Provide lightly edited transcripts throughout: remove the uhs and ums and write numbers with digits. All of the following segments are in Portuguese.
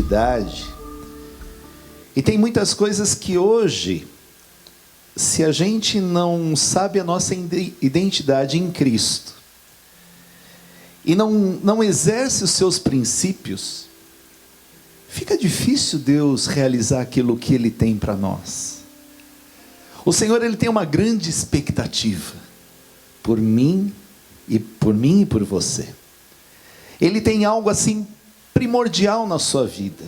identidade. E tem muitas coisas que hoje, se a gente não sabe a nossa identidade em Cristo, e não exerce os seus princípios, fica difícil Deus realizar aquilo que Ele tem para nós. O Senhor, Ele tem uma grande expectativa por mim e por você. Ele tem algo assim primordial na sua vida.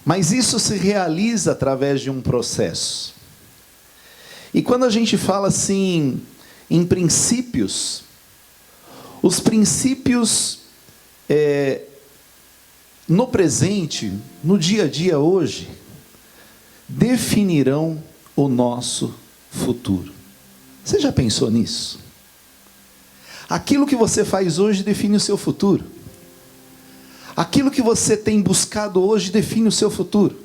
Mas isso se realiza através de um processo. E quando a gente fala assim em princípios, os princípios no presente, no dia a dia hoje, definirão o nosso futuro. Você já pensou nisso? Aquilo que você faz hoje define o seu futuro. Aquilo que você tem buscado hoje define o seu futuro.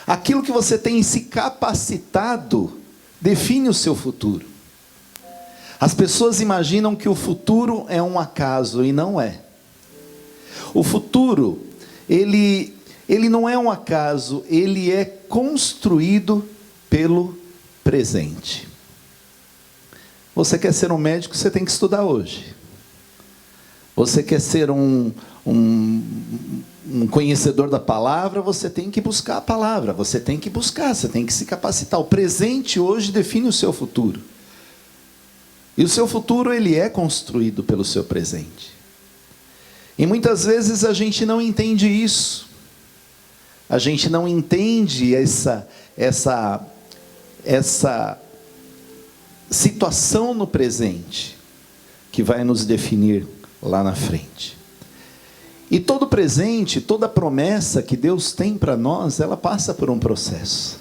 Aquilo que você tem se capacitado define o seu futuro. As pessoas imaginam que o futuro é um acaso, e não é. O futuro, ele não é um acaso, ele é construído pelo presente. Você quer ser um médico, você tem que estudar hoje. Você quer ser um conhecedor da palavra, você tem que buscar a palavra, você tem que buscar, você tem que se capacitar. O presente hoje define o seu futuro. E o seu futuro, ele é construído pelo seu presente. E muitas vezes a gente não entende isso. A gente não entende essa situação no presente que vai nos definir lá na frente. E todo presente, toda promessa que Deus tem para nós, ela passa por um processo.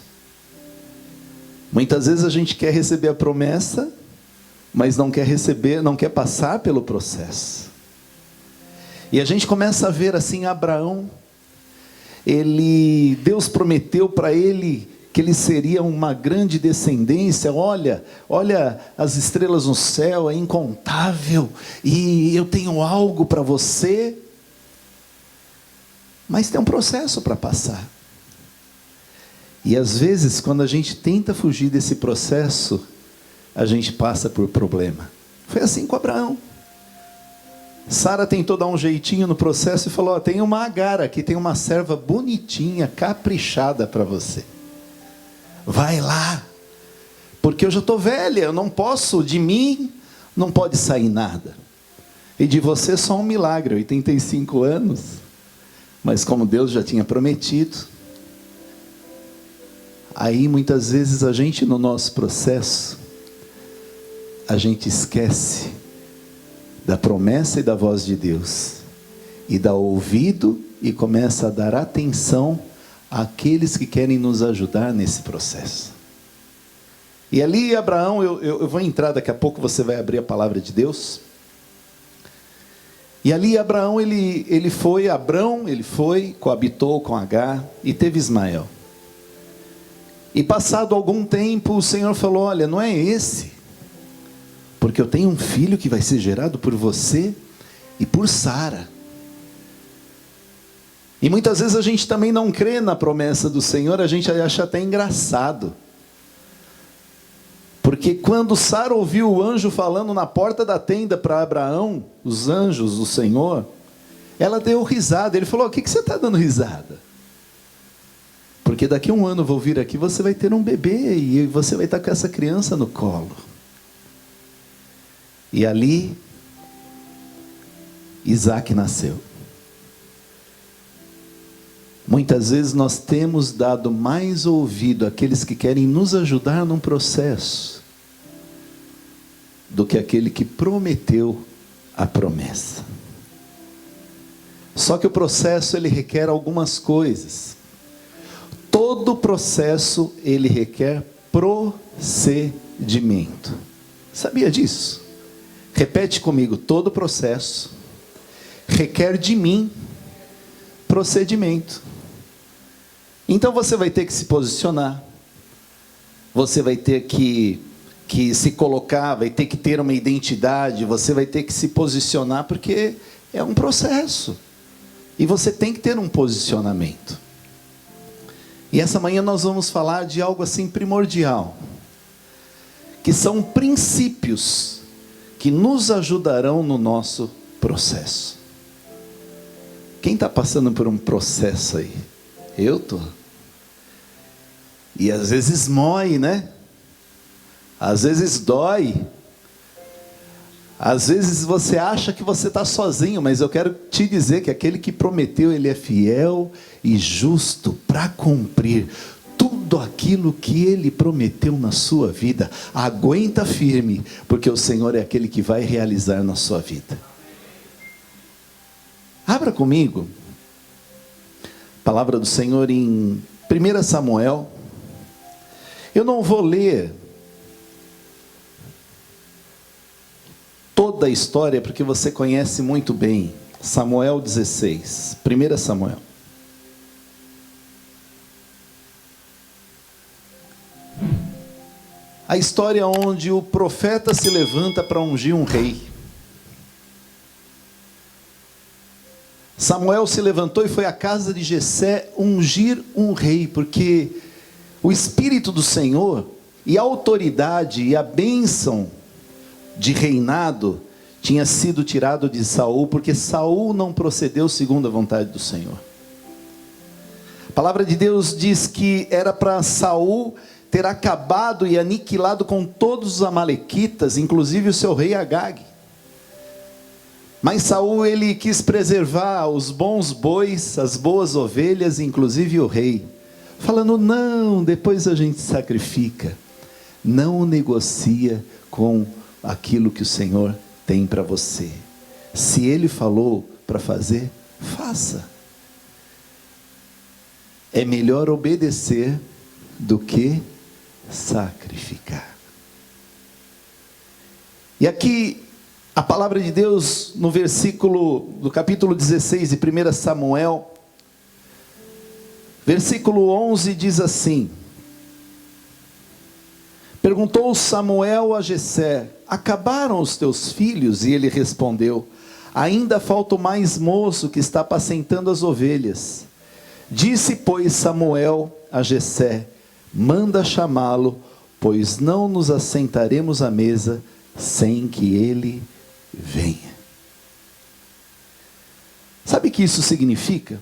Muitas vezes a gente quer receber a promessa, mas não quer passar pelo processo. E a gente começa a ver assim Abraão, Deus prometeu para ele que ele seria uma grande descendência. Olha as estrelas no céu, é incontável, e eu tenho algo para você. Mas tem um processo para passar. E às vezes, quando a gente tenta fugir desse processo, a gente passa por problema. Foi assim com Abraão. Sara tentou dar um jeitinho no processo e falou: tem uma Agar aqui, tem uma serva bonitinha, caprichada para você. Vai lá, porque eu já estou velha, eu não posso, de mim não pode sair nada. E de você só um milagre, 85 anos. Mas como Deus já tinha prometido, aí muitas vezes a gente, no nosso processo, a gente esquece da promessa e da voz de Deus, e dá ouvido e começa a dar atenção àqueles que querem nos ajudar nesse processo. E ali Abraão, eu vou entrar daqui a pouco, você vai abrir a palavra de Deus. E ali Abraão, ele foi, coabitou com Agar e teve Ismael. E passado algum tempo, o Senhor falou: olha, não é esse, porque eu tenho um filho que vai ser gerado por você e por Sara. E muitas vezes a gente também não crê na promessa do Senhor, a gente acha até engraçado. Porque quando Sara ouviu o anjo falando na porta da tenda para Abraão, os anjos do Senhor, ela deu risada. Ele falou: o que você está dando risada? Porque daqui a um ano eu vou vir aqui, você vai ter um bebê, e você vai estar com essa criança no colo. E ali, Isaac nasceu. Muitas vezes nós temos dado mais ouvido àqueles que querem nos ajudar num processo, do que aquele que prometeu a promessa. Só que o processo, ele requer algumas coisas. Todo processo, ele requer procedimento. Sabia disso? Repete comigo: todo processo requer de mim procedimento. Então você vai ter que se posicionar, você vai ter que se colocar, vai ter que ter uma identidade, você vai ter que se posicionar, porque é um processo. E você tem que ter um posicionamento. E essa manhã nós vamos falar de algo assim primordial, que são princípios que nos ajudarão no nosso processo. Quem está passando por um processo aí? Eu estou. E às vezes mói, né? Às vezes dói. Às vezes você acha que você está sozinho, mas eu quero te dizer que aquele que prometeu, ele é fiel e justo para cumprir tudo aquilo que ele prometeu na sua vida. Aguenta firme, porque o Senhor é aquele que vai realizar na sua vida. Abra comigo a palavra do Senhor em 1 Samuel. Eu não vou ler toda a história, porque você conhece muito bem. Samuel 16, 1 Samuel. A história onde o profeta se levanta para ungir um rei. Samuel se levantou e foi à casa de Jessé ungir um rei, porque o Espírito do Senhor e a autoridade e a bênção de reinado tinha sido tirado de Saul, porque Saul não procedeu segundo a vontade do Senhor. A palavra de Deus diz que era para Saul ter acabado e aniquilado com todos os amalequitas, inclusive o seu rei Agag. Mas Saul, ele quis preservar os bons bois, as boas ovelhas, inclusive o rei, falando: não, depois a gente sacrifica. Não negocia com aquilo que o Senhor tem para você. Se Ele falou para fazer, faça. É melhor obedecer do que sacrificar. E aqui a palavra de Deus no versículo do capítulo 16 de 1 Samuel, versículo 11 diz assim: perguntou Samuel a Jessé: acabaram os teus filhos? E ele respondeu: ainda falta o mais moço que está apacentando as ovelhas. Disse, pois, Samuel a Jessé: manda chamá-lo, pois não nos assentaremos à mesa sem que ele venha. Sabe o que isso significa?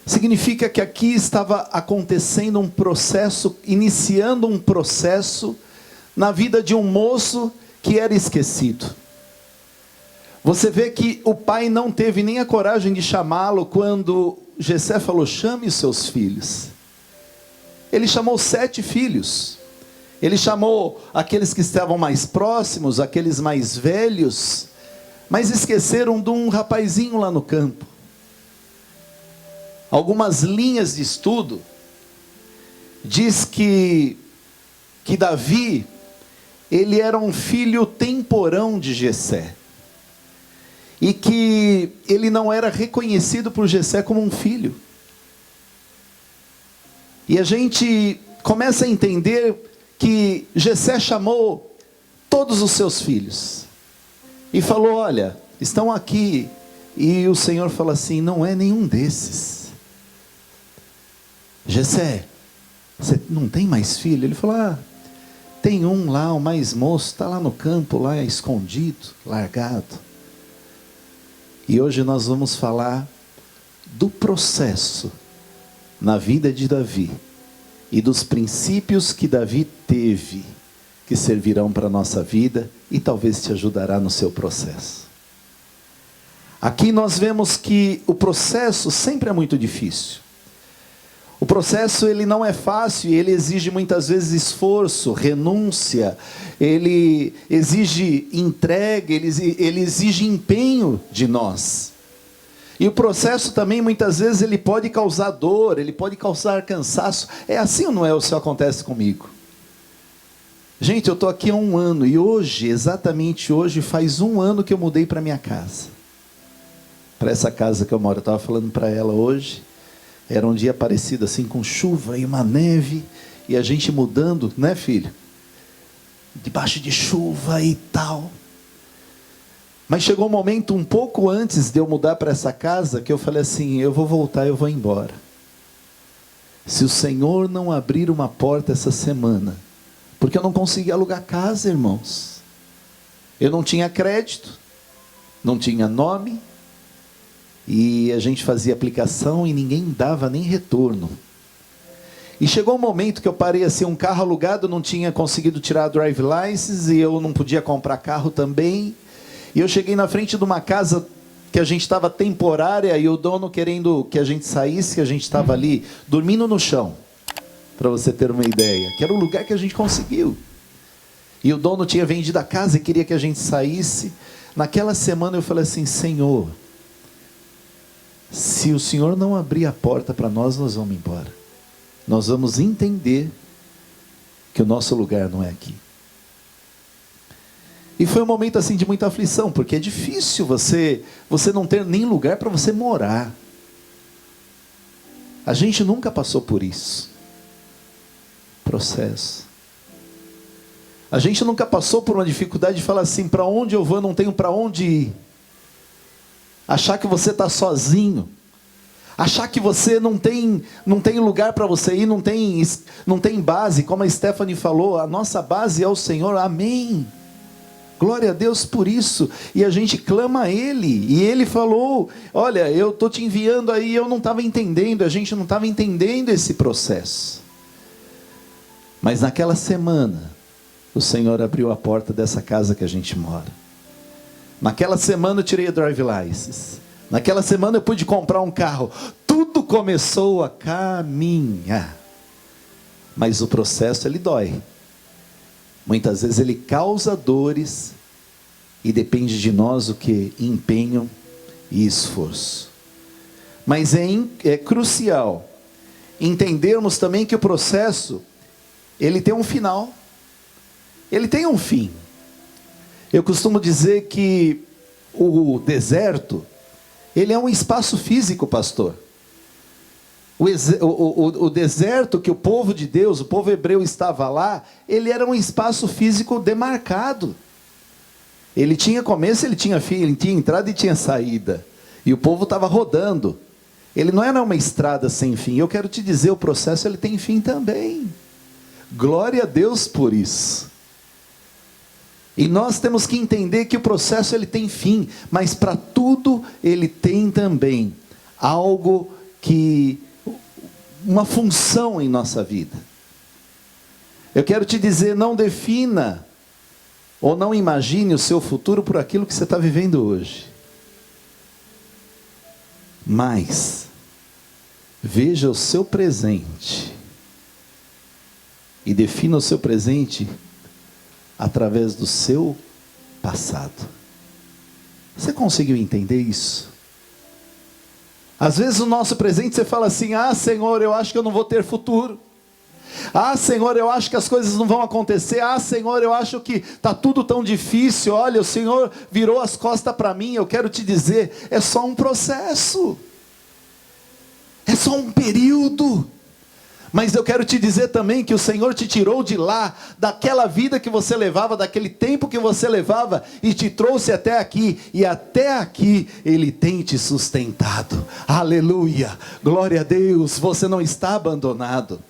Significa que aqui estava acontecendo um processo, iniciando um processo na vida de um moço que era esquecido. Você vê que o pai não teve nem a coragem de chamá-lo quando Jessé falou: chame os seus filhos. Ele chamou 7 filhos. Ele chamou aqueles que estavam mais próximos, aqueles mais velhos, mas esqueceram de um rapazinho lá no campo. Algumas linhas de estudo diz que Davi, ele era um filho temporão de Jessé, e que ele não era reconhecido por Jessé como um filho. E a gente começa a entender que Jessé chamou todos os seus filhos e falou: olha, estão aqui. E o Senhor fala assim: não é nenhum desses. Jessé, você não tem mais filho? Ele falou: tem um lá, o mais moço, está lá no campo, lá escondido, largado. E hoje nós vamos falar do processo na vida de Davi e dos princípios que Davi teve, que servirão para a nossa vida e talvez te ajudará no seu processo. Aqui nós vemos que o processo sempre é muito difícil. O processo, ele não é fácil, ele exige muitas vezes esforço, renúncia, ele exige entrega, ele exige empenho de nós. E o processo também, muitas vezes, ele pode causar dor, ele pode causar cansaço. É assim ou não é? Isso acontece comigo. Gente, eu estou aqui há 1 ano, e hoje, exatamente hoje, faz 1 ano que eu mudei para minha casa. Para essa casa que eu moro. Eu estava falando para ela hoje, era um dia parecido assim, com chuva e uma neve, e a gente mudando, né, filho? Debaixo de chuva e tal. Mas chegou um momento um pouco antes de eu mudar para essa casa, que eu falei assim, eu vou voltar, eu vou embora. Se o Senhor não abrir uma porta essa semana, porque eu não consegui alugar casa, irmãos. Eu não tinha crédito, não tinha nome, e a gente fazia aplicação e ninguém dava nem retorno. E chegou um momento que eu parei assim, um carro alugado, não tinha conseguido tirar a drive license, e eu não podia comprar carro também. E eu cheguei na frente de uma casa que a gente estava temporária, e o dono querendo que a gente saísse, que a gente estava ali, dormindo no chão, para você ter uma ideia, que era o lugar que a gente conseguiu. E o dono tinha vendido a casa e queria que a gente saísse. Naquela semana eu falei assim, Senhor, se o Senhor não abrir a porta para nós, nós vamos embora. Nós vamos entender que o nosso lugar não é aqui. E foi um momento assim de muita aflição, porque é difícil você não ter nem lugar para você morar. A gente nunca passou por isso. Processo. A gente nunca passou por uma dificuldade de falar assim, para onde eu vou, eu não tenho para onde ir. Achar que você está sozinho. Achar que você não tem lugar para você ir, não tem base, como a Stephanie falou, a nossa base é o Senhor, amém. Glória a Deus por isso, e a gente clama a Ele, e Ele falou, olha, eu estou te enviando aí, eu não estava entendendo, a gente não estava entendendo esse processo. Mas naquela semana, o Senhor abriu a porta dessa casa que a gente mora. Naquela semana eu tirei a drive license. Naquela semana eu pude comprar um carro. Tudo começou a caminhar. Mas o processo, ele dói. Muitas vezes ele causa dores. E depende de nós o que? Empenho e esforço. Mas é crucial entendermos também que o processo, ele tem um final. Ele tem um fim. Eu costumo dizer que o deserto, ele é um espaço físico, pastor. O deserto que o povo de Deus, o povo hebreu estava lá, ele era um espaço físico demarcado. Ele tinha começo, ele tinha fim, ele tinha entrada e tinha saída. E o povo estava rodando. Ele não era uma estrada sem fim. Eu quero te dizer, o processo ele tem fim também. Glória a Deus por isso. E nós temos que entender que o processo ele tem fim, mas para tudo ele tem também algo uma função em nossa vida. Eu quero te dizer, não defina ou não imagine o seu futuro por aquilo que você está vivendo hoje. Mas veja o seu presente e defina o seu presente através do seu passado. Você conseguiu entender isso? Às vezes o nosso presente você fala assim, Senhor, eu acho que eu não vou ter futuro. Senhor, eu acho que as coisas não vão acontecer. Senhor, eu acho que está tudo tão difícil. Olha, o Senhor virou as costas para mim. Eu quero te dizer, é só um processo. É só um período. Mas eu quero te dizer também que o Senhor te tirou de lá, daquela vida que você levava, daquele tempo que você levava, e te trouxe até aqui, e até aqui Ele tem te sustentado. Aleluia, glória a Deus, você não está abandonado.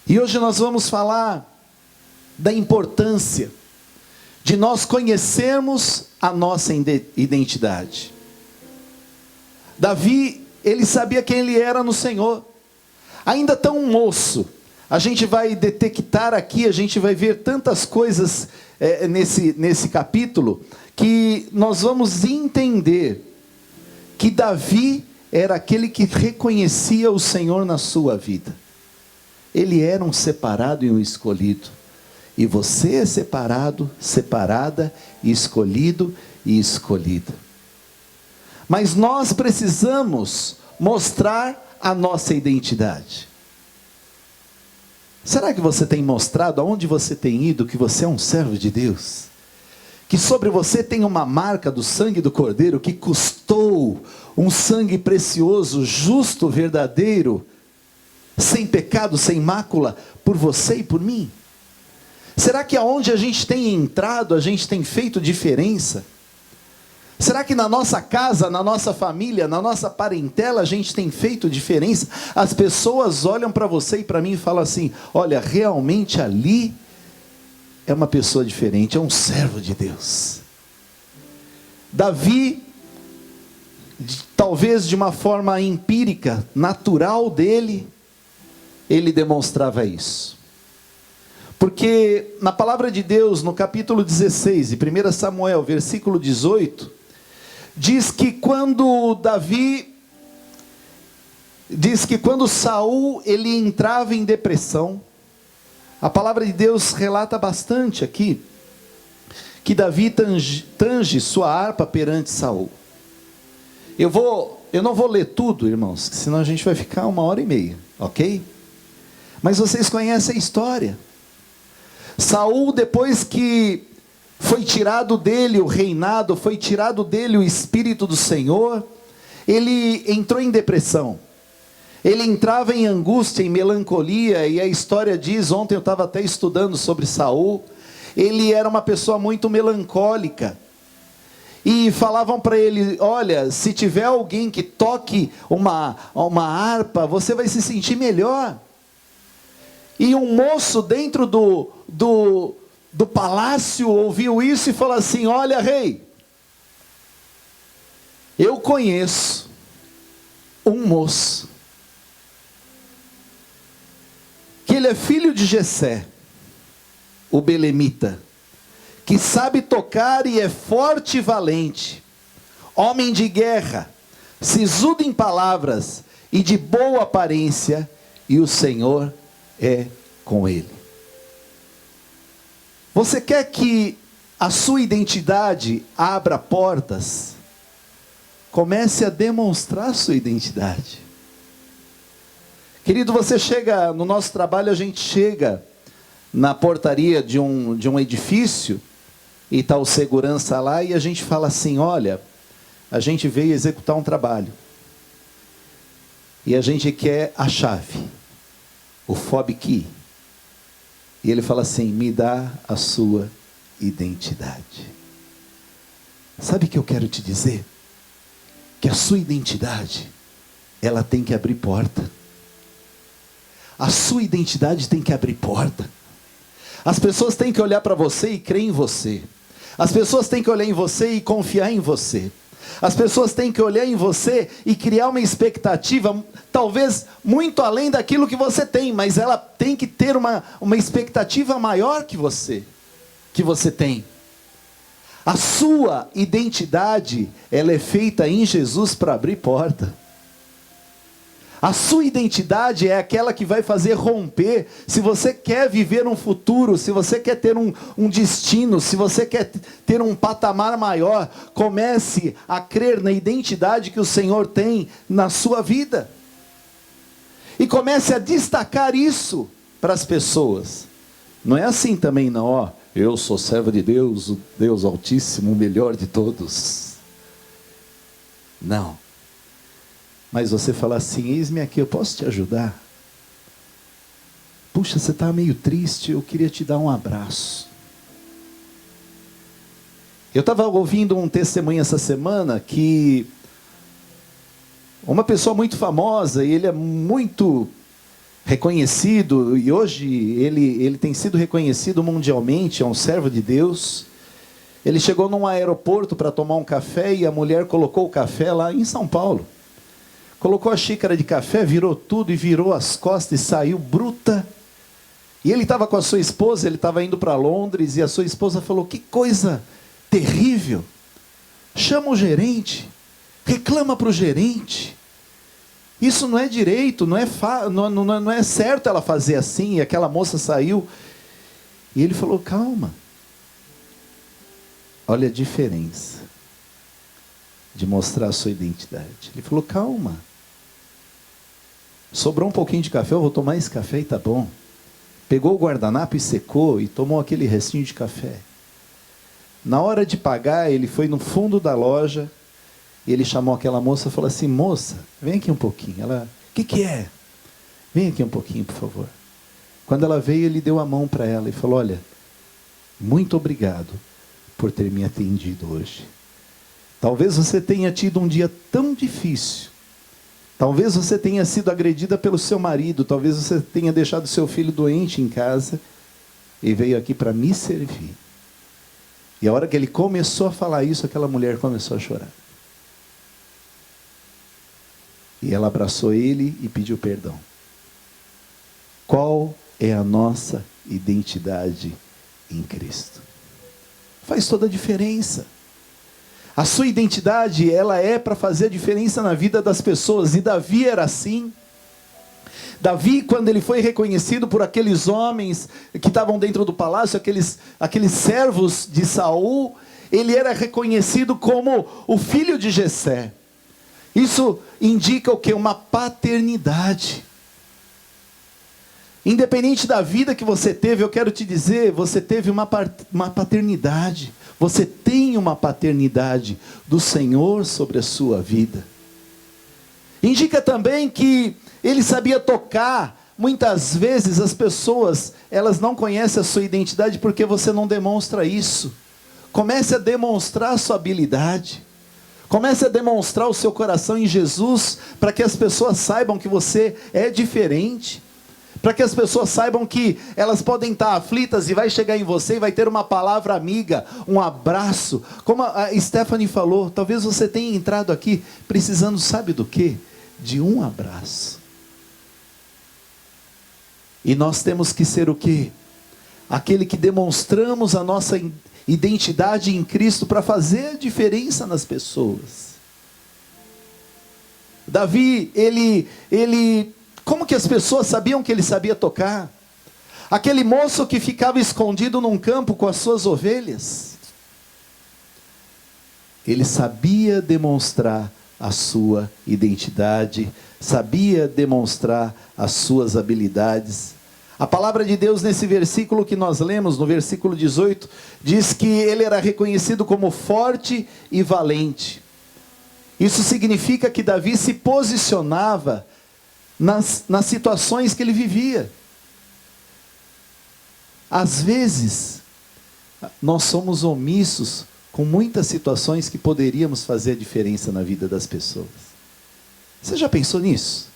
E hoje nós vamos falar da importância de nós conhecermos a nossa identidade. Davi, ele sabia quem ele era no Senhor. Ainda tão moço, a gente vai detectar aqui, a gente vai ver tantas coisas nesse capítulo, que nós vamos entender que Davi era aquele que reconhecia o Senhor na sua vida. Ele era um separado e um escolhido. E você é separado, separada, escolhido e escolhida. Mas nós precisamos mostrar a nossa identidade. Será que você tem mostrado aonde você tem ido que você é um servo de Deus? Que sobre você tem uma marca do sangue do Cordeiro que custou um sangue precioso, justo, verdadeiro, sem pecado, sem mácula, por você e por mim? Será que aonde a gente tem entrado, a gente tem feito diferença? Será que na nossa casa, na nossa família, na nossa parentela, a gente tem feito diferença? As pessoas olham para você e para mim e falam assim: olha, realmente ali é uma pessoa diferente, é um servo de Deus. Davi, talvez de uma forma empírica, natural dele, ele demonstrava isso. Porque na palavra de Deus, no capítulo 16, de 1 Samuel, versículo 18, diz que quando Saul ele entrava em depressão, a palavra de Deus relata bastante aqui, que Davi tange sua harpa perante Saul. Eu não vou ler tudo, irmãos, senão a gente vai ficar 1h30, ok? Mas vocês conhecem a história. Saul, depois que foi tirado dele o reinado, foi tirado dele o Espírito do Senhor, ele entrou em depressão. Ele entrava em angústia, em melancolia, e a história diz, ontem eu estava até estudando sobre Saul, ele era uma pessoa muito melancólica, e falavam para ele: olha, se tiver alguém que toque uma harpa, você vai se sentir melhor. E um moço dentro do palácio ouviu isso e falou assim: olha, rei, eu conheço um moço, que ele é filho de Jessé, o belemita, que sabe tocar e é forte e valente, homem de guerra, sisudo em palavras e de boa aparência, e o Senhor é com ele. Você quer que a sua identidade abra portas? Comece a demonstrar a sua identidade. Querido, você chega no nosso trabalho, a gente chega na portaria de um edifício, e está o segurança lá, e a gente fala assim: olha, a gente veio executar um trabalho, e a gente quer a chave, o fob key. E ele fala assim: me dá a sua identidade. Sabe o que eu quero te dizer? Que a sua identidade, ela tem que abrir porta. A sua identidade tem que abrir porta. As pessoas têm que olhar para você e crer em você. As pessoas têm que olhar em você e confiar em você. As pessoas têm que olhar em você e criar uma expectativa, talvez muito além daquilo que você tem, mas ela tem que ter uma expectativa maior que você tem. A sua identidade, ela é feita em Jesus para abrir porta. A sua identidade é aquela que vai fazer romper. Se você quer viver um futuro, se você quer ter um destino, se você quer ter um patamar maior, comece a crer na identidade que o Senhor tem na sua vida. E comece a destacar isso para as pessoas. Não é assim também não, ó. Eu sou servo de Deus, o Deus Altíssimo, o melhor de todos. Não. Mas você fala assim: eis-me aqui, eu posso te ajudar? Puxa, você está meio triste, eu queria te dar um abraço. Eu estava ouvindo um testemunho essa semana que uma pessoa muito famosa, e ele é muito reconhecido, e hoje ele tem sido reconhecido mundialmente, é um servo de Deus. Ele chegou num aeroporto para tomar um café, e a mulher colocou o café lá em São Paulo. Colocou a xícara de café, virou tudo e virou as costas e saiu bruta. E ele estava com a sua esposa, ele estava indo para Londres, e a sua esposa falou: que coisa terrível. Chama o gerente, reclama para o gerente. Isso não é direito, não é certo ela fazer assim. E aquela moça saiu. E ele falou: calma. Olha a diferença de mostrar a sua identidade. Ele falou: calma. Sobrou um pouquinho de café, eu vou tomar esse café e tá bom. Pegou o guardanapo e secou e tomou aquele restinho de café. Na hora de pagar, ele foi no fundo da loja e ele chamou aquela moça e falou assim: moça, vem aqui um pouquinho. Ela: o que é? Vem aqui um pouquinho, por favor. Quando ela veio, ele deu a mão para ela e falou: olha, Muito obrigado por ter me atendido hoje. Talvez você tenha tido um dia tão difícil. Talvez você tenha sido agredida pelo seu marido. Talvez você tenha deixado seu filho doente em casa e veio aqui para me servir. E a hora que ele começou a falar isso, aquela mulher começou a chorar. E ela abraçou ele e pediu perdão. Qual é a nossa identidade em Cristo? Faz toda a diferença. A sua identidade, ela é para fazer a diferença na vida das pessoas. E Davi era assim. Davi, quando ele foi reconhecido por aqueles homens que estavam dentro do palácio, aqueles servos de Saul, ele era reconhecido como o filho de Jessé. Isso indica o quê? Uma paternidade. Independente da vida que você teve, eu quero te dizer, você teve uma paternidade. Você tem uma paternidade do Senhor sobre a sua vida. Indica também que ele sabia tocar. Muitas vezes as pessoas, elas não conhecem a sua identidade porque você não demonstra isso. Comece a demonstrar a sua habilidade. Comece a demonstrar o seu coração em Jesus, para que as pessoas saibam que você é diferente. Para que as pessoas saibam que elas podem estar aflitas e vai chegar em você e vai ter uma palavra amiga, um abraço. Como a Stephanie falou, talvez você tenha entrado aqui precisando, sabe do quê? De um abraço. E nós temos que ser o quê? Aquele que demonstramos a nossa identidade em Cristo para fazer a diferença nas pessoas. Davi, como que as pessoas sabiam que ele sabia tocar? Aquele moço que ficava escondido num campo com as suas ovelhas. Ele sabia demonstrar a sua identidade, sabia demonstrar as suas habilidades. A palavra de Deus nesse versículo que nós lemos, no versículo 18, diz que ele era reconhecido como forte e valente. Isso significa que Davi se posicionava nas situações que ele vivia. Às vezes, nós somos omissos com muitas situações que poderíamos fazer a diferença na vida das pessoas. Você já pensou nisso?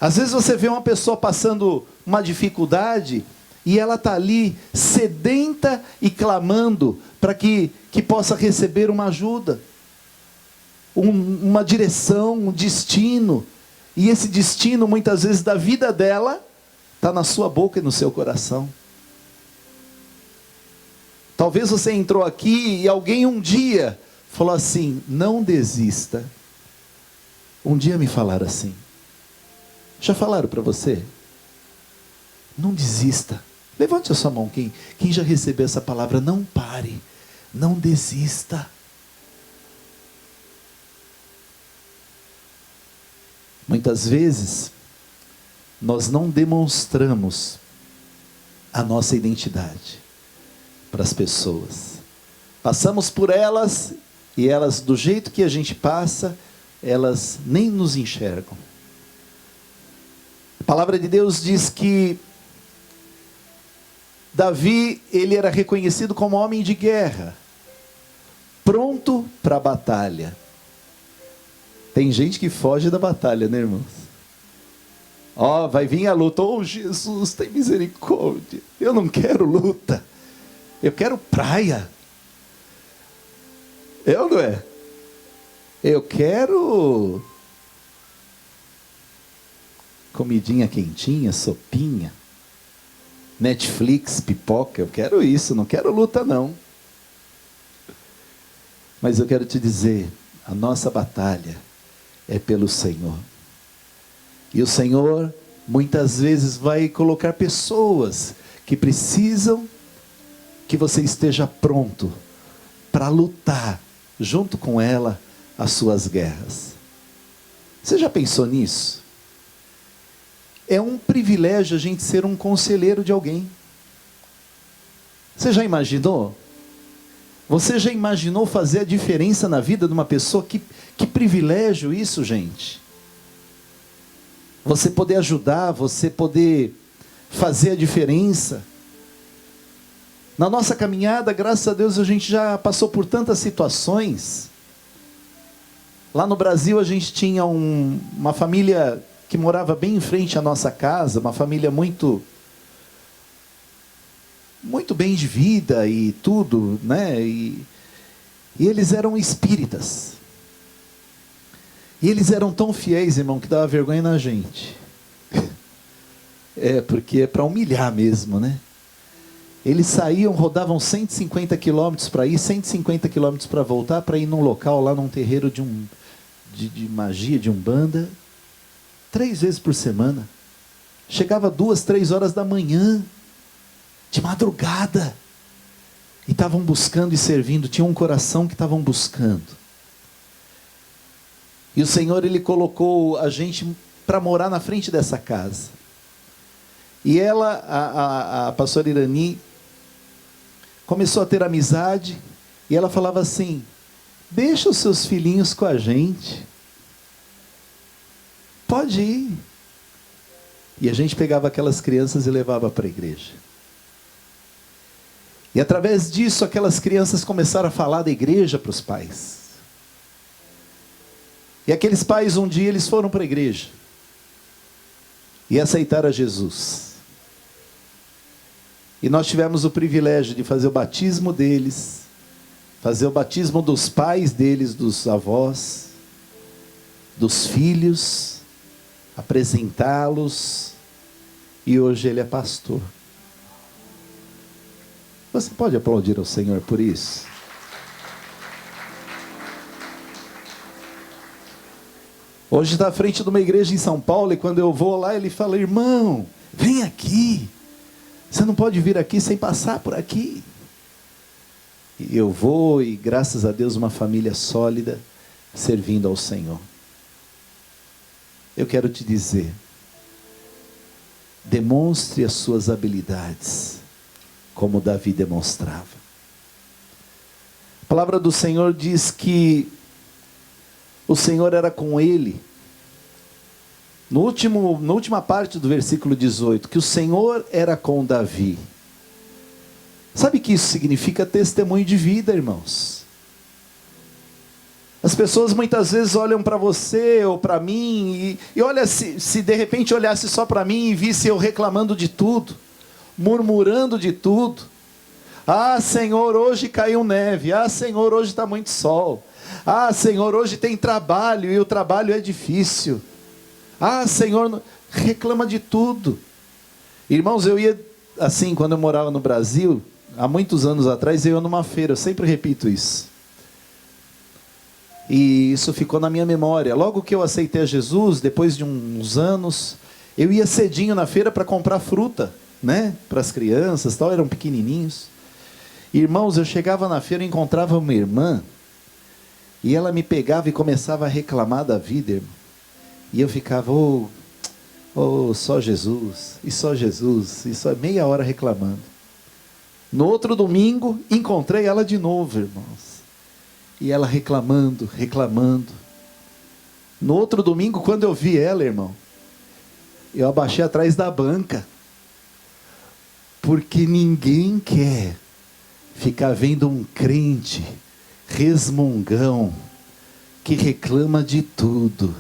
Às vezes você vê uma pessoa passando uma dificuldade e ela está ali sedenta e clamando para que possa receber uma ajuda, uma direção, um destino. E esse destino, muitas vezes, da vida dela, está na sua boca e no seu coração. Talvez você entrou aqui e alguém um dia falou assim: não desista. Um dia me falaram assim. Já falaram para você? Não desista. Levante a sua mão, quem já recebeu essa palavra. Não pare, não desista. Muitas vezes, nós não demonstramos a nossa identidade para as pessoas. Passamos por elas, e elas, do jeito que a gente passa, elas nem nos enxergam. A palavra de Deus diz que Davi, ele era reconhecido como homem de guerra, pronto para a batalha. Tem gente que foge da batalha, né, irmãos? Vai vir a luta. Jesus, tem misericórdia. Eu não quero luta. Eu quero praia. Eu não é? Eu quero comidinha quentinha, sopinha, Netflix, pipoca. Eu quero isso, não quero luta não. Mas eu quero te dizer, a nossa batalha é pelo Senhor. E o Senhor muitas vezes vai colocar pessoas que precisam que você esteja pronto para lutar junto com ela as suas guerras. Você já pensou nisso? É um privilégio a gente ser um conselheiro de alguém. Você já imaginou? Você já imaginou fazer a diferença na vida de uma pessoa? Que privilégio isso, gente. Você poder ajudar, você poder fazer a diferença. Na nossa caminhada, graças a Deus, a gente já passou por tantas situações. Lá no Brasil, a gente tinha uma família que morava bem em frente à nossa casa, uma família muito bem de vida e tudo, né? E eles eram espíritas. E eles eram tão fiéis, irmão, que dava vergonha na gente. Porque é para humilhar mesmo, né? Eles saíam, rodavam 150 quilômetros para ir, 150 quilômetros para voltar, para ir num local lá, num terreiro de magia, de umbanda, 3 vezes por semana. Chegava 2, 3 horas da manhã, de madrugada, e estavam buscando e servindo, tinha um coração que estavam buscando. E o Senhor, Ele colocou a gente para morar na frente dessa casa. E ela, a pastora Irani, começou a ter amizade, e ela falava assim: deixa os seus filhinhos com a gente, pode ir. E a gente pegava aquelas crianças e levava para a igreja. E através disso, aquelas crianças começaram a falar da igreja para os pais. E aqueles pais, um dia, eles foram para a igreja e aceitaram a Jesus. E nós tivemos o privilégio de fazer o batismo deles, fazer o batismo dos pais deles, dos avós, dos filhos, apresentá-los, e hoje ele é pastor. Você pode aplaudir ao Senhor por isso? Hoje está à frente de uma igreja em São Paulo, e quando eu vou lá, ele fala: irmão, vem aqui. Você não pode vir aqui sem passar por aqui. E eu vou, e graças a Deus, uma família sólida, servindo ao Senhor. Eu quero te dizer, demonstre as suas habilidades, como Davi demonstrava. A palavra do Senhor diz que o Senhor era com ele. Na última parte do versículo 18, que o Senhor era com Davi. Sabe que isso significa testemunho de vida, irmãos? As pessoas muitas vezes olham para você ou para mim, e olha, se de repente olhasse só para mim e visse eu reclamando de tudo, murmurando de tudo. Ah, Senhor, hoje caiu neve. Ah, Senhor, hoje está muito sol. Ah, Senhor, hoje tem trabalho e o trabalho é difícil. Ah, Senhor, reclama de tudo. Irmãos, eu ia assim, quando eu morava no Brasil, há muitos anos atrás, eu ia numa feira, eu sempre repito isso. E isso ficou na minha memória. Logo que eu aceitei a Jesus, depois de uns anos, eu ia cedinho na feira para comprar fruta, né? Para as crianças, tal, eram pequenininhos. Irmãos, eu chegava na feira e encontrava uma irmã, e ela me pegava e começava a reclamar da vida, irmão. E eu ficava, só Jesus, e só Jesus, e só meia hora reclamando. No outro domingo, encontrei ela de novo, irmãos. E ela reclamando. No outro domingo, quando eu vi ela, irmão, eu abaixei atrás da banca. Porque ninguém quer ficar vendo um crente resmungão, que reclama de tudo,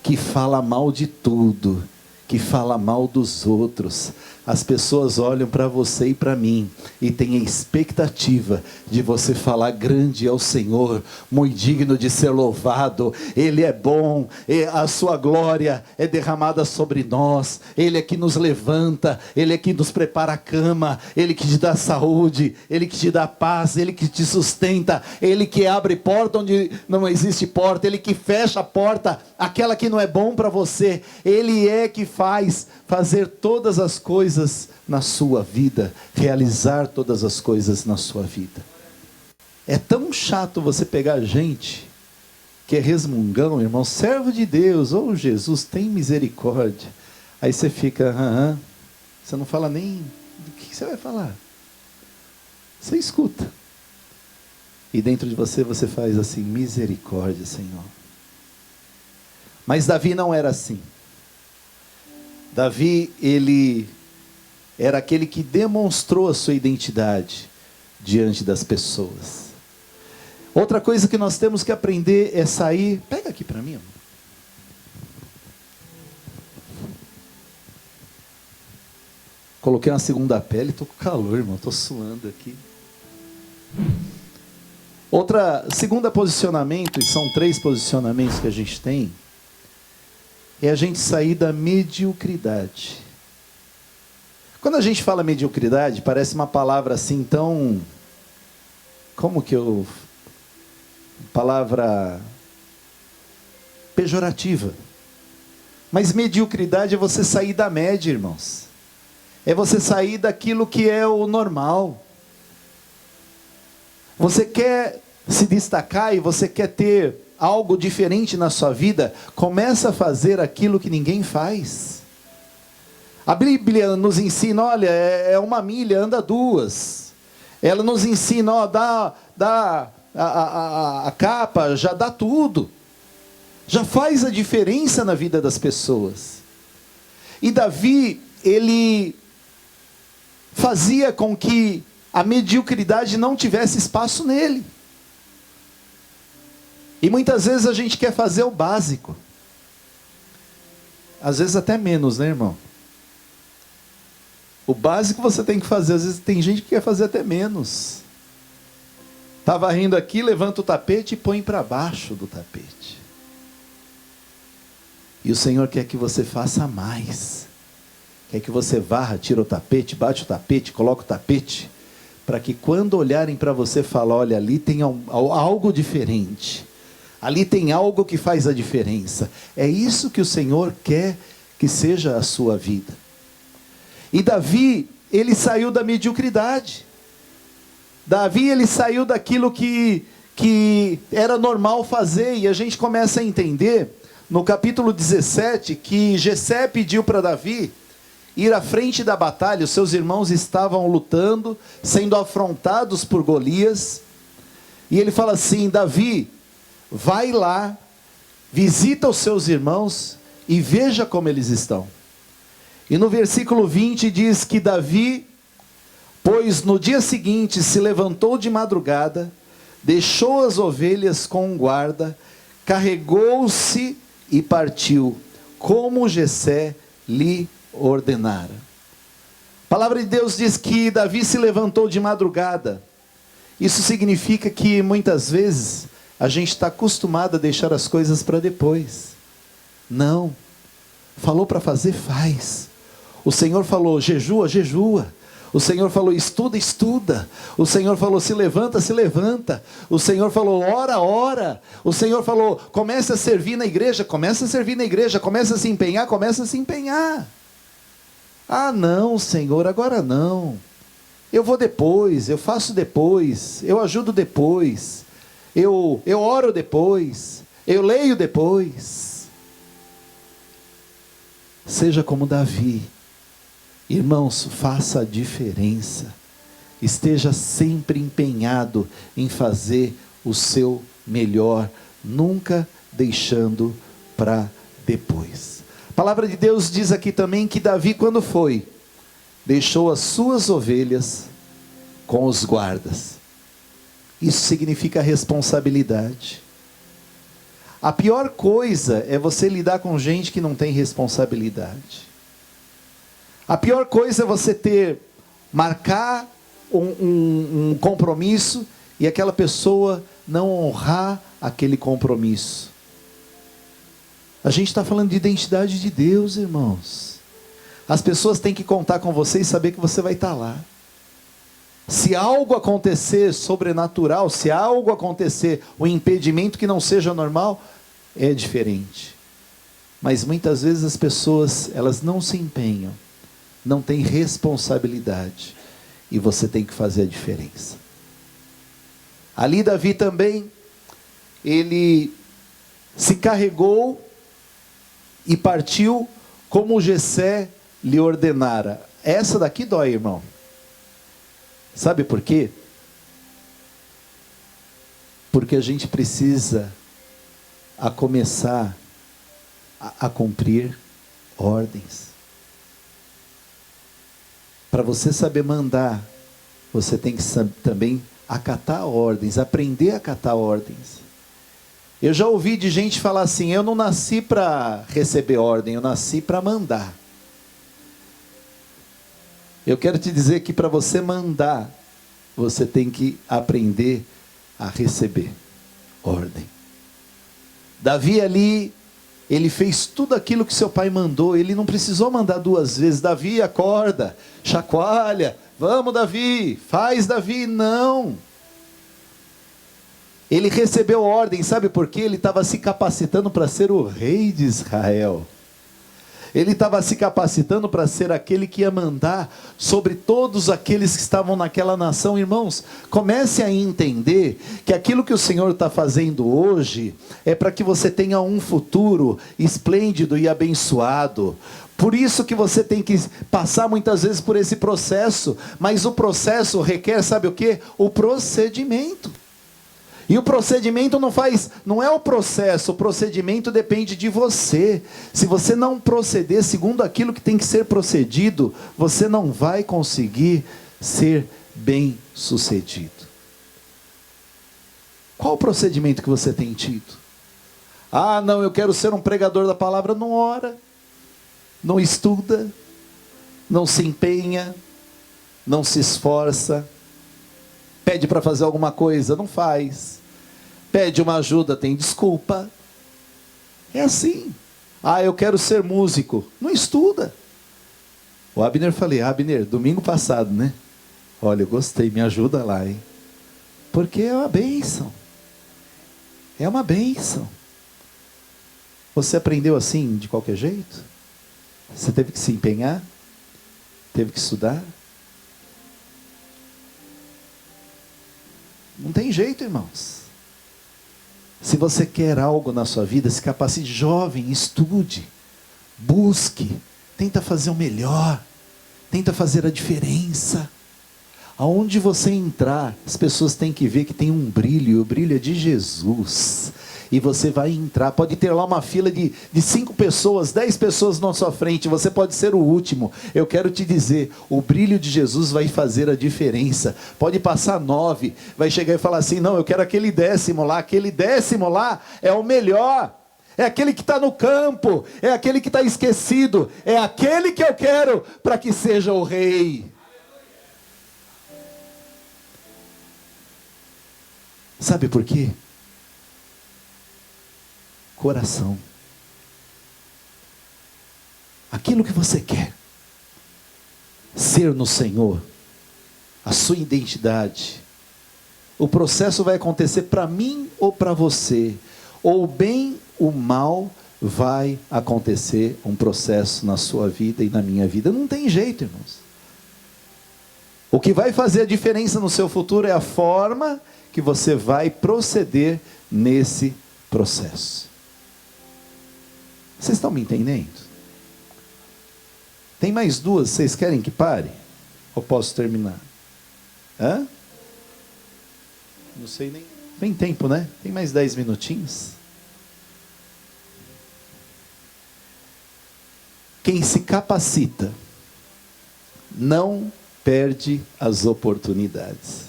que fala mal de tudo, que fala mal dos outros. As pessoas olham para você e para mim e têm a expectativa de você falar: grande é o Senhor, muito digno de ser louvado, Ele é bom, a sua glória é derramada sobre nós, Ele é que nos levanta, Ele é que nos prepara a cama, Ele que te dá saúde, Ele que te dá paz, Ele que te sustenta, Ele que abre porta onde não existe porta, Ele que fecha a porta, aquela que não é bom para você. Ele é que faz fazer todas as coisas na sua vida, realizar todas as coisas na sua vida. É tão chato você pegar gente que é resmungão, irmão, servo de Deus, Jesus, tem misericórdia. Aí você fica, você não fala nem do que você vai falar. Você escuta. E dentro de você, você faz assim: misericórdia, Senhor. Mas Davi não era assim. Davi, ele era aquele que demonstrou a sua identidade diante das pessoas. Outra coisa que nós temos que aprender é sair... Pega aqui para mim, amor. Coloquei uma segunda pele, estou com calor, irmão, estou suando aqui. Segunda posicionamento, e são 3 posicionamentos que a gente tem, é a gente sair da mediocridade. Quando a gente fala mediocridade, parece uma palavra assim tão... palavra pejorativa. Mas mediocridade é você sair da média, irmãos. É você sair daquilo que é o normal. Você quer se destacar e você quer ter algo diferente na sua vida, começa a fazer aquilo que ninguém faz. A Bíblia nos ensina, olha, é 1 milha, anda 2. Ela nos ensina, ó, dá a capa, já dá tudo. Já faz a diferença na vida das pessoas. E Davi, ele fazia com que a mediocridade não tivesse espaço nele. E muitas vezes a gente quer fazer o básico. Às vezes até menos, né, irmão? O básico você tem que fazer. Às vezes tem gente que quer fazer até menos. Está varrendo aqui, levanta o tapete e põe para baixo do tapete. E o Senhor quer que você faça mais. Quer que você varra, tira o tapete, bate o tapete, coloca o tapete, para que quando olharem para você, falem, olha, ali tem algo diferente. Ali tem algo que faz a diferença. É isso que o Senhor quer que seja a sua vida. E Davi, ele saiu da mediocridade. Davi, ele saiu daquilo que era normal fazer. E a gente começa a entender, no capítulo 17, que Jessé pediu para Davi ir à frente da batalha. Os seus irmãos estavam lutando, sendo afrontados por Golias. E ele fala assim, Davi, vai lá, visita os seus irmãos e veja como eles estão. E no versículo 20 diz que Davi, pois no dia seguinte se levantou de madrugada, deixou as ovelhas com um guarda, carregou-se e partiu, como Jessé lhe ordenara. A palavra de Deus diz que Davi se levantou de madrugada. Isso significa que muitas vezes a gente está acostumado a deixar as coisas para depois. Não. Falou para fazer, faz. O Senhor falou, jejua, jejua. O Senhor falou, estuda, estuda. O Senhor falou, se levanta, se levanta. O Senhor falou, ora, ora. O Senhor falou, começa a servir na igreja, começa a servir na igreja, começa a se empenhar, começa a se empenhar. Ah não, Senhor, agora não. Eu vou depois, eu faço depois, eu ajudo depois. Eu oro depois, eu leio depois. Seja como Davi. Irmãos, faça a diferença. Esteja sempre empenhado em fazer o seu melhor, nunca deixando para depois. A palavra de Deus diz aqui também que Davi, quando foi, deixou as suas ovelhas com os guardas. Isso significa responsabilidade. A pior coisa é você lidar com gente que não tem responsabilidade. A pior coisa é você marcar um compromisso e aquela pessoa não honrar aquele compromisso. A gente está falando de identidade de Deus, irmãos. As pessoas têm que contar com você e saber que você vai estar lá. Se algo acontecer sobrenatural, se algo acontecer, um impedimento que não seja normal, é diferente. Mas muitas vezes as pessoas, elas não se empenham, não têm responsabilidade, e você tem que fazer a diferença. Ali Davi também, ele se carregou e partiu como Jessé lhe ordenara. Essa daqui dói, irmão. Sabe por quê? Porque a gente precisa começar a cumprir ordens. Para para você saber mandar, você tem que também acatar ordens, aprender a acatar ordens. Eu já ouvi de gente falar assim: eu não nasci para receber ordem, eu nasci para mandar. Eu quero te dizer que para você mandar, você tem que aprender a receber ordem. Davi ali, ele fez tudo aquilo que seu pai mandou, ele não precisou mandar duas vezes: Davi, acorda, chacoalha, vamos Davi, faz Davi, não. Ele recebeu ordem, sabe por quê? Ele estava se capacitando para ser o rei de Israel. Ele estava se capacitando para ser aquele que ia mandar sobre todos aqueles que estavam naquela nação. Irmãos, comece a entender que aquilo que o Senhor está fazendo hoje é para que você tenha um futuro esplêndido e abençoado. Por isso que você tem que passar muitas vezes por esse processo, mas o processo requer, sabe o quê? O procedimento. E o procedimento não é o processo, o procedimento depende de você. Se você não proceder segundo aquilo que tem que ser procedido, você não vai conseguir ser bem sucedido. Qual o procedimento que você tem tido? Ah, não, eu quero ser um pregador da palavra. Não ora, não estuda, não se empenha, não se esforça, pede para fazer alguma coisa, não faz. Pede uma ajuda, tem desculpa. É assim. Ah, eu quero ser músico. Não estuda. O Abner, falei: Abner, domingo passado, né? Olha, eu gostei, me ajuda lá, hein? Porque é uma bênção. É uma bênção. Você aprendeu assim, de qualquer jeito? Você teve que se empenhar? Teve que estudar? Não tem jeito, irmãos. Se você quer algo na sua vida, se capacite, jovem, estude, busque, tenta fazer o melhor, tenta fazer a diferença. Aonde você entrar, as pessoas têm que ver que tem um brilho, e o brilho é de Jesus. E você vai entrar, pode ter lá uma fila de 5 pessoas, 10 pessoas na sua frente, você pode ser o último. Eu quero te dizer, o brilho de Jesus vai fazer a diferença. Pode passar 9, vai chegar e falar assim: não, eu quero aquele 10º lá, aquele 10º lá é o melhor. É aquele que está no campo, é aquele que está esquecido, é aquele que eu quero para que seja o rei. Sabe por quê? Coração. Aquilo que você quer ser no Senhor, a sua identidade, o processo vai acontecer para mim ou para você, ou o bem, o mal, vai acontecer um processo na sua vida e na minha vida. Não tem jeito, irmãos. O que vai fazer a diferença no seu futuro é a forma que você vai proceder nesse processo. Vocês estão me entendendo? Tem mais 2, vocês querem que pare? Ou posso terminar? Hã? Não sei nem. Tem tempo, né? Tem mais 10 minutinhos. Quem se capacita não perde as oportunidades.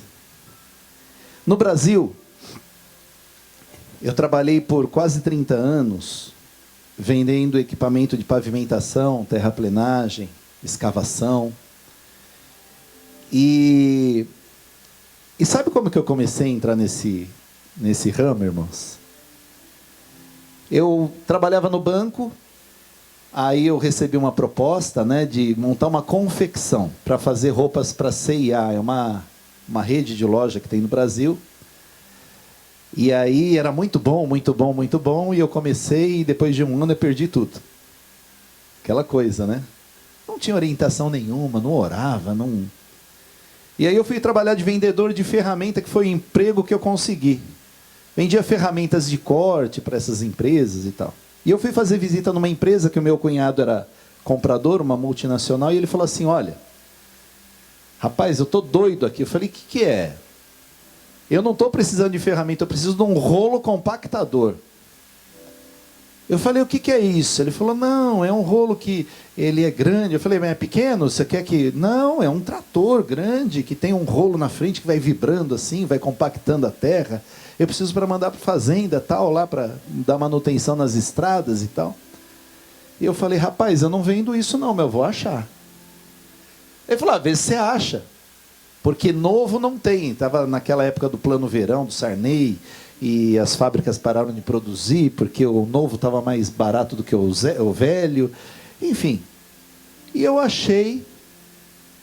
No Brasil, eu trabalhei por quase 30 anos vendendo equipamento de pavimentação, terraplenagem, escavação. E sabe como que eu comecei a entrar nesse ramo, irmãos? Eu trabalhava no banco, aí eu recebi uma proposta, né, de montar uma confecção para fazer roupas para C&A, é uma rede de loja que tem no Brasil. E aí era muito bom, muito bom, muito bom, e eu comecei e depois de um ano eu perdi tudo. Aquela coisa, né? Não tinha orientação nenhuma, não orava, não... E aí eu fui trabalhar de vendedor de ferramenta, que foi o emprego que eu consegui. Vendia ferramentas de corte para essas empresas e tal. E eu fui fazer visita numa empresa que o meu cunhado era comprador, uma multinacional, e ele falou assim: olha, rapaz, eu tô doido aqui. Eu falei: o que é? Eu não estou precisando de ferramenta, eu preciso de um rolo compactador. Eu falei, o que que é isso? Ele falou, não, é um rolo que ele é grande. Eu falei, mas é pequeno? Você quer que... Não, é um trator grande que tem um rolo na frente que vai vibrando assim, vai compactando a terra. Eu preciso para mandar para fazenda, tal, lá para dar manutenção nas estradas e tal. E eu falei, rapaz, eu não vendo isso não, mas eu vou achar. Ele falou, vê se você acha. Porque novo não tem. Estava naquela época do Plano Verão, do Sarney, e as fábricas pararam de produzir, porque o novo estava mais barato do que o velho. Enfim. E eu achei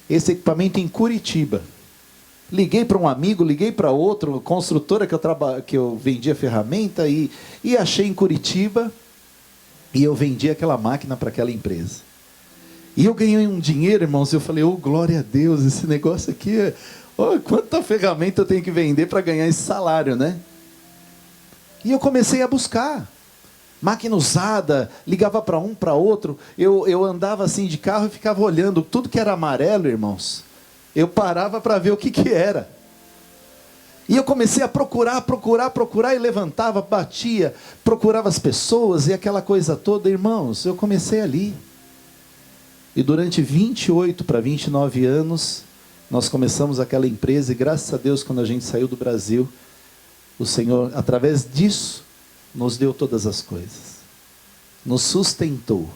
esse equipamento em Curitiba. Liguei para um amigo, liguei para outro, construtora que eu vendia ferramenta, e achei em Curitiba, e eu vendi aquela máquina para aquela empresa. E eu ganhei um dinheiro, irmãos, eu falei, glória a Deus, esse negócio aqui, quanta ferramenta eu tenho que vender para ganhar esse salário, né? E eu comecei a buscar, máquina usada, ligava para um, para outro, eu andava assim de carro e ficava olhando, tudo que era amarelo, irmãos, eu parava para ver o que era. E eu comecei a procurar, e levantava, batia, procurava as pessoas e aquela coisa toda, irmãos, eu comecei ali. E durante 28 para 29 anos, nós começamos aquela empresa, e graças a Deus, quando a gente saiu do Brasil, o Senhor, através disso, nos deu todas as coisas, nos sustentou.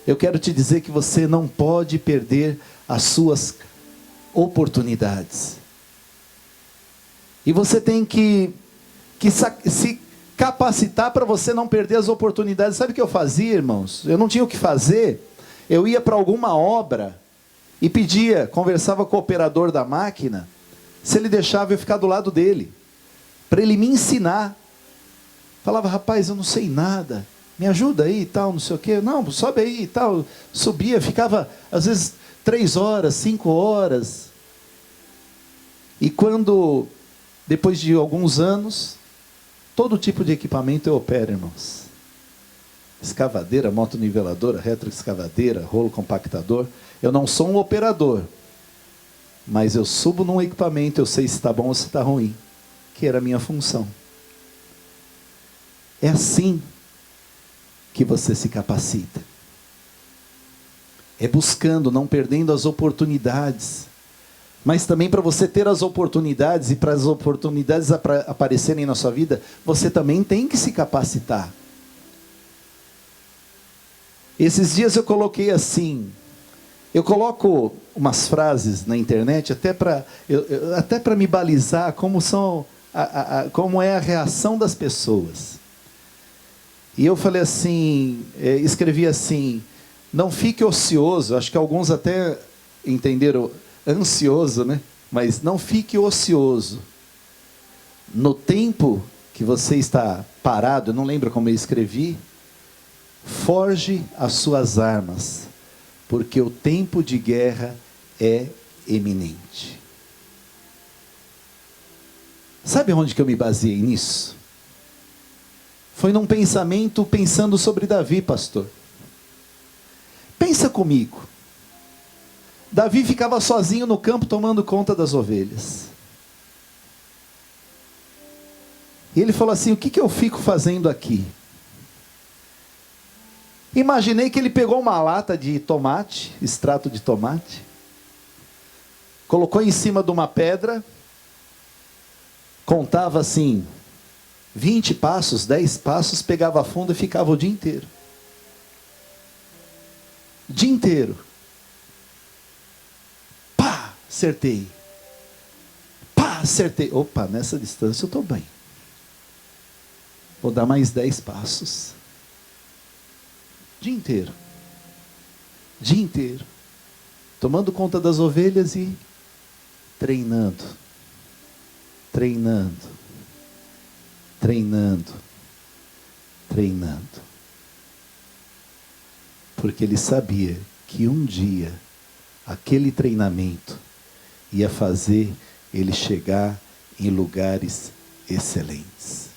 Eu quero te dizer que você não pode perder as suas oportunidades. E você tem que se capacitar para você não perder as oportunidades. Sabe o que eu fazia, irmãos? Eu não tinha o que fazer. Eu ia para alguma obra e pedia, conversava com o operador da máquina, se ele deixava eu ficar do lado dele, para ele me ensinar. Falava, rapaz, eu não sei nada, me ajuda aí e tal, não sei o quê. Não, sobe aí e tal. Subia, ficava às vezes 3 horas, 5 horas. E quando, depois de alguns anos, todo tipo de equipamento eu opero, irmãos. Escavadeira, motoniveladora, retroescavadeira, rolo compactador. Eu não sou um operador, mas eu subo num equipamento, eu sei se está bom ou se está ruim, que era a minha função. É assim que você se capacita. É buscando, não perdendo as oportunidades. Mas também para você ter as oportunidades e para as oportunidades aparecerem na sua vida, você também tem que se capacitar. Esses dias eu coloquei assim, eu coloco umas frases na internet até para me balizar como é a reação das pessoas. E eu falei assim, escrevi assim, não fique ocioso, acho que alguns até entenderam ansioso, né? Mas não fique ocioso. No tempo que você está parado, eu não lembro como eu escrevi, forge as suas armas, porque o tempo de guerra é eminente. Sabe onde que eu me baseei nisso? Foi num pensamento pensando sobre Davi, pastor. Pensa comigo. Davi ficava sozinho no campo tomando conta das ovelhas. E ele falou assim, o que eu fico fazendo aqui? Imaginei que ele pegou uma lata de tomate, extrato de tomate, colocou em cima de uma pedra, contava assim, 20 passos, 10 passos, pegava fundo e ficava o dia inteiro. O dia inteiro. Pá, acertei. Pá, acertei. Opa, nessa distância eu estou bem. Vou dar mais 10 passos. Dia inteiro. Dia inteiro. Tomando conta das ovelhas e treinando. Treinando. Treinando. Treinando. Porque ele sabia que um dia aquele treinamento ia fazer ele chegar em lugares excelentes.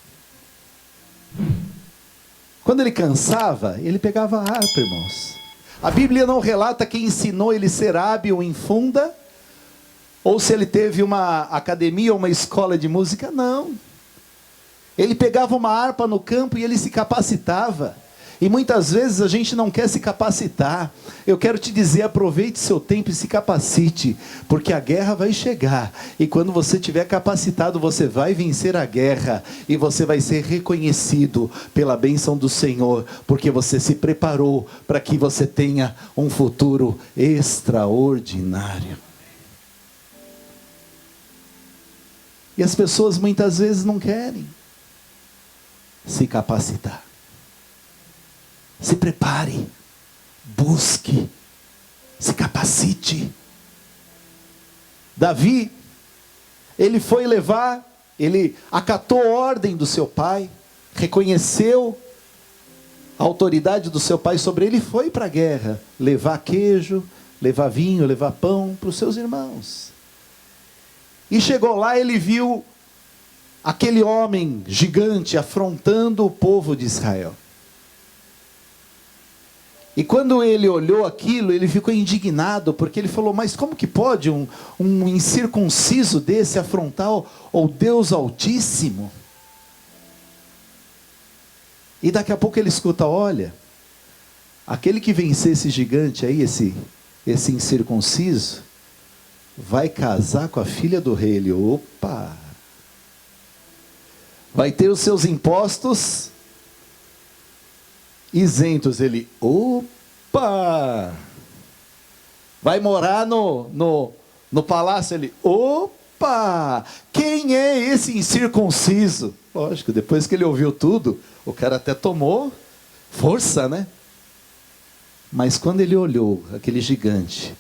Quando ele cansava, ele pegava harpa, irmãos. A Bíblia não relata quem ensinou ele a ser hábil em funda, ou se ele teve uma academia ou uma escola de música, não. Ele pegava uma harpa no campo e ele se capacitava. E muitas vezes a gente não quer se capacitar. Eu quero te dizer, aproveite seu tempo e se capacite, porque a guerra vai chegar, e quando você estiver capacitado, você vai vencer a guerra, e você vai ser reconhecido pela bênção do Senhor, porque você se preparou para que você tenha um futuro extraordinário. E as pessoas muitas vezes não querem se capacitar. Se prepare, busque, se capacite. Davi, ele foi levar, ele acatou a ordem do seu pai, reconheceu a autoridade do seu pai sobre ele e foi para a guerra, levar queijo, levar vinho, levar pão para os seus irmãos. E chegou lá, ele viu aquele homem gigante afrontando o povo de Israel. E quando ele olhou aquilo, ele ficou indignado, porque ele falou, mas como que pode um incircunciso desse afrontar o Deus Altíssimo? E daqui a pouco ele escuta, olha, aquele que vencer esse gigante aí, esse incircunciso, vai casar com a filha do rei. Ele, opa! Vai ter os seus impostos isentos. Ele, opa! Vai morar no palácio. Ele, opa! Quem é esse incircunciso? Lógico, depois que ele ouviu tudo, o cara até tomou força, né? Mas quando ele olhou aquele gigante,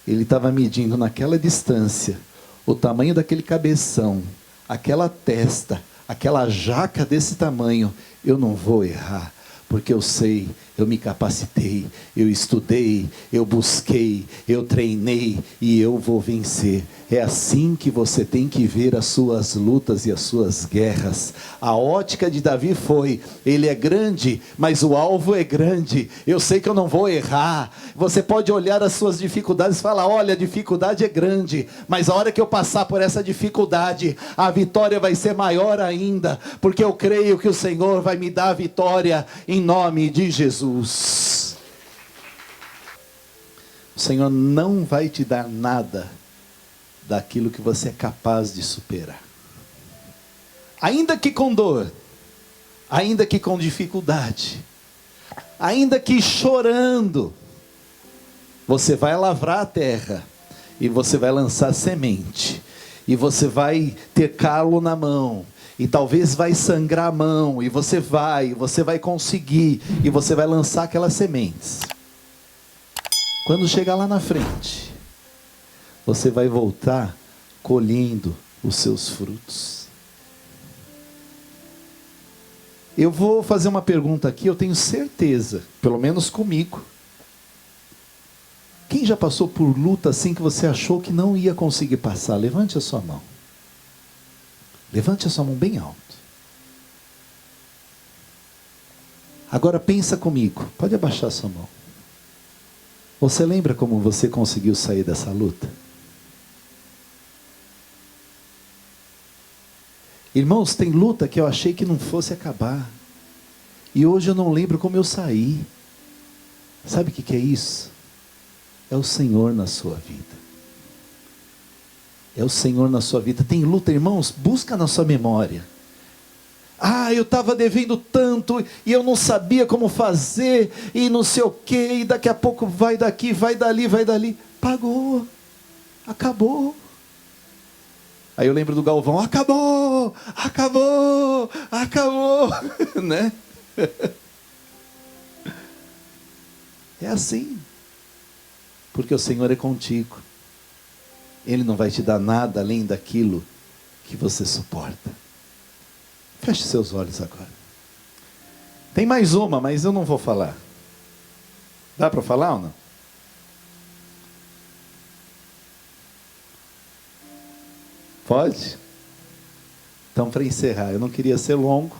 ele estava medindo naquela distância o tamanho daquele cabeção, aquela testa, aquela jaca desse tamanho. Eu não vou errar, porque eu sei, eu me capacitei, eu estudei, eu busquei, eu treinei e eu vou vencer. É assim que você tem que ver as suas lutas e as suas guerras. A ótica de Davi foi, ele é grande, mas o alvo é grande. Eu sei que eu não vou errar. Você pode olhar as suas dificuldades e falar, olha, a dificuldade é grande, mas a hora que eu passar por essa dificuldade, a vitória vai ser maior ainda, porque eu creio que o Senhor vai me dar a vitória em nome de Jesus. O Senhor não vai te dar nada daquilo que você é capaz de superar. Ainda que com dor, ainda que com dificuldade, ainda que chorando, você vai lavrar a terra, e você vai lançar semente, e você vai ter calo na mão, e talvez vai sangrar a mão, e você vai conseguir, e você vai lançar aquelas sementes. Quando chegar lá na frente, você vai voltar colhendo os seus frutos. Eu vou fazer uma pergunta aqui, eu tenho certeza, pelo menos comigo. Quem já passou por luta assim que você achou que não ia conseguir passar? Levante a sua mão. Levante a sua mão bem alto. Agora pensa comigo, pode abaixar a sua mão. Você lembra como você conseguiu sair dessa luta? Irmãos, tem luta que eu achei que não fosse acabar, e hoje eu não lembro como eu saí. Sabe o que é isso? É o Senhor na sua vida. É o Senhor na sua vida. Tem luta, irmãos, busca na sua memória. Ah, eu estava devendo tanto, e eu não sabia como fazer, e não sei o quê, e daqui a pouco vai daqui, vai dali, vai dali. Pagou, acabou. Aí eu lembro do Galvão, acabou, acabou, acabou, né? É assim, porque o Senhor é contigo. Ele não vai te dar nada além daquilo que você suporta. Feche seus olhos agora. Tem mais uma, mas eu não vou falar. Dá para falar ou não? Pode? Então, para encerrar, eu não queria ser longo,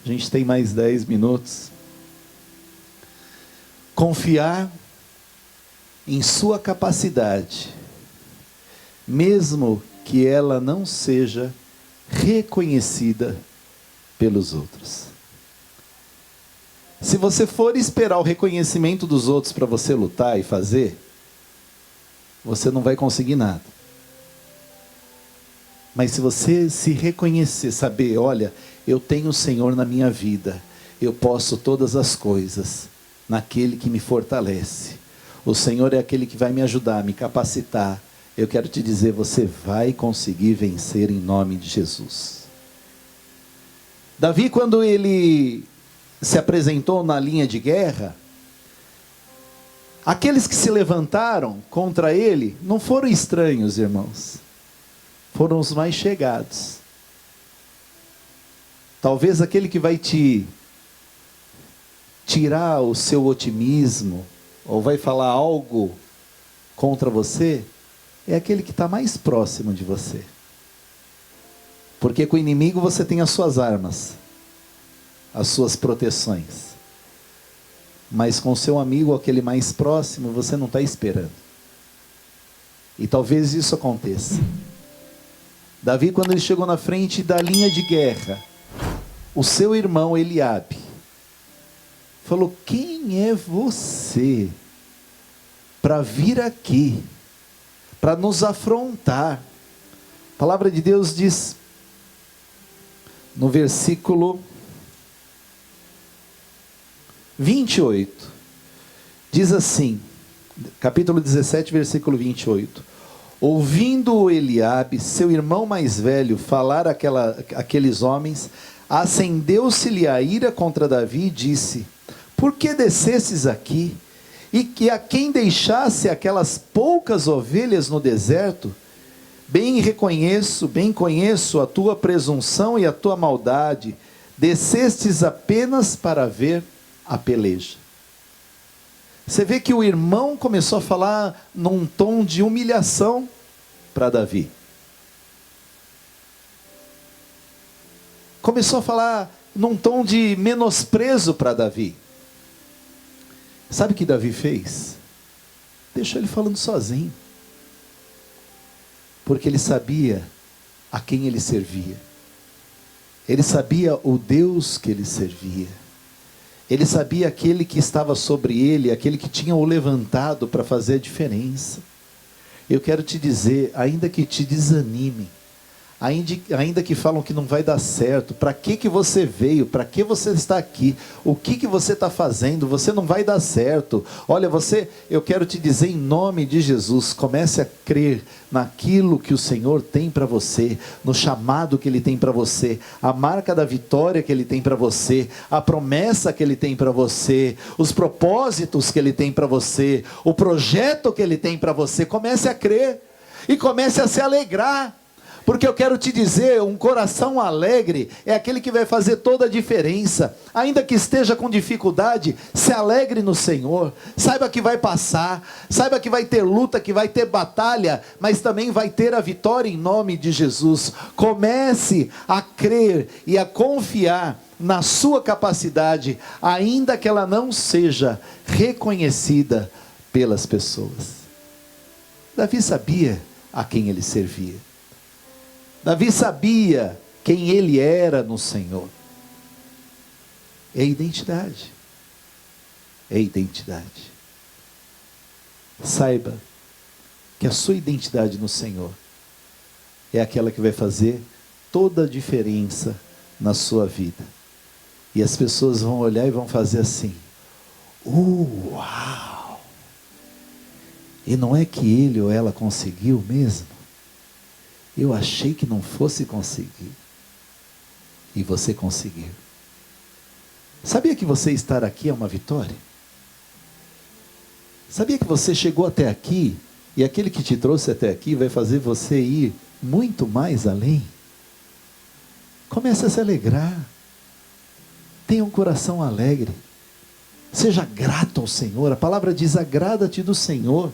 a gente tem mais 10 minutos. Confiar em sua capacidade, mesmo que ela não seja reconhecida pelos outros. Se você for esperar o reconhecimento dos outros para você lutar e fazer, você não vai conseguir nada. Mas se você se reconhecer, saber, olha, eu tenho o Senhor na minha vida, eu posso todas as coisas naquele que me fortalece. O Senhor é aquele que vai me ajudar, me capacitar. Eu quero te dizer, você vai conseguir vencer em nome de Jesus. Davi, quando ele se apresentou na linha de guerra, aqueles que se levantaram contra ele não foram estranhos, irmãos. Foram os mais chegados. Talvez aquele que vai te tirar o seu otimismo, ou vai falar algo contra você, é aquele que está mais próximo de você. Porque com o inimigo você tem as suas armas, as suas proteções. Mas com o seu amigo, aquele mais próximo, você não está esperando. E talvez isso aconteça. Davi, quando ele chegou na frente da linha de guerra, o seu irmão Eliabe falou: quem é você para vir aqui, para nos afrontar? A palavra de Deus diz, no versículo 28, diz assim, capítulo 17, versículo 28. Ouvindo Eliabe, seu irmão mais velho, falar aqueles homens, acendeu-se-lhe a ira contra Davi e disse: por que descesses aqui? E que a quem deixasse aquelas poucas ovelhas no deserto? Bem conheço a tua presunção e a tua maldade. Descestes apenas para ver a peleja. Você vê que o irmão começou a falar num tom de humilhação para Davi. Começou a falar num tom de menosprezo para Davi. Sabe o que Davi fez? Deixou ele falando sozinho. Porque ele sabia a quem ele servia. Ele sabia o Deus que ele servia. Ele sabia aquele que estava sobre ele, aquele que tinha o levantado para fazer a diferença. Eu quero te dizer, ainda que te desanime, ainda que falam que não vai dar certo, para que você veio, para que você está aqui, o que você está fazendo, você não vai dar certo. Olha, eu quero te dizer em nome de Jesus, comece a crer naquilo que o Senhor tem para você, no chamado que Ele tem para você, a marca da vitória que Ele tem para você, a promessa que Ele tem para você, os propósitos que Ele tem para você, o projeto que Ele tem para você. Comece a crer e comece a se alegrar. Porque eu quero te dizer, um coração alegre é aquele que vai fazer toda a diferença. Ainda que esteja com dificuldade, se alegre no Senhor. Saiba que vai passar, saiba que vai ter luta, que vai ter batalha, mas também vai ter a vitória em nome de Jesus. Comece a crer e a confiar na sua capacidade, ainda que ela não seja reconhecida pelas pessoas. Davi sabia a quem ele servia. Davi sabia quem ele era no Senhor. É identidade. É identidade. Saiba que a sua identidade no Senhor é aquela que vai fazer toda a diferença na sua vida. E as pessoas vão olhar e vão fazer assim: uau! E não é que ele ou ela conseguiu mesmo? Eu achei que não fosse conseguir. E você conseguiu. Sabia que você estar aqui é uma vitória? Sabia que você chegou até aqui, e aquele que te trouxe até aqui vai fazer você ir muito mais além? Comece a se alegrar. Tenha um coração alegre. Seja grato ao Senhor. A palavra diz: agrada-te do Senhor,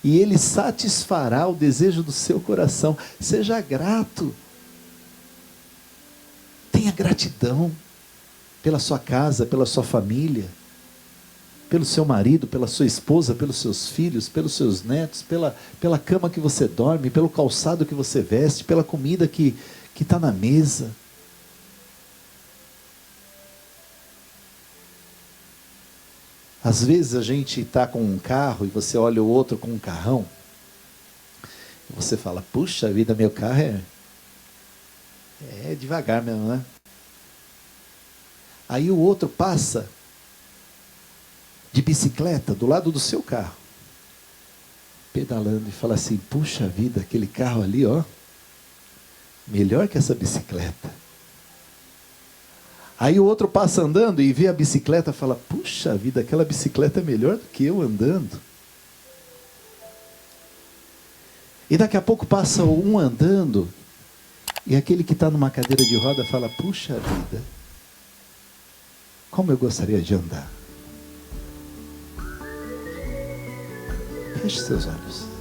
e Ele satisfará o desejo do seu coração. Seja grato. Tenha gratidão pela sua casa, pela sua família, pelo seu marido, pela sua esposa, pelos seus filhos, pelos seus netos, pela cama que você dorme, pelo calçado que você veste, pela comida que está na mesa. Às vezes a gente está com um carro e você olha o outro com um carrão. E você fala, puxa vida, meu carro é devagar mesmo, né? Aí o outro passa de bicicleta do lado do seu carro, pedalando, e fala assim, puxa vida, aquele carro ali, ó, melhor que essa bicicleta. Aí o outro passa andando e vê a bicicleta e fala, puxa vida, aquela bicicleta é melhor do que eu andando. E daqui a pouco passa um andando, e aquele que está numa cadeira de roda fala, puxa vida, como eu gostaria de andar. Feche seus olhos.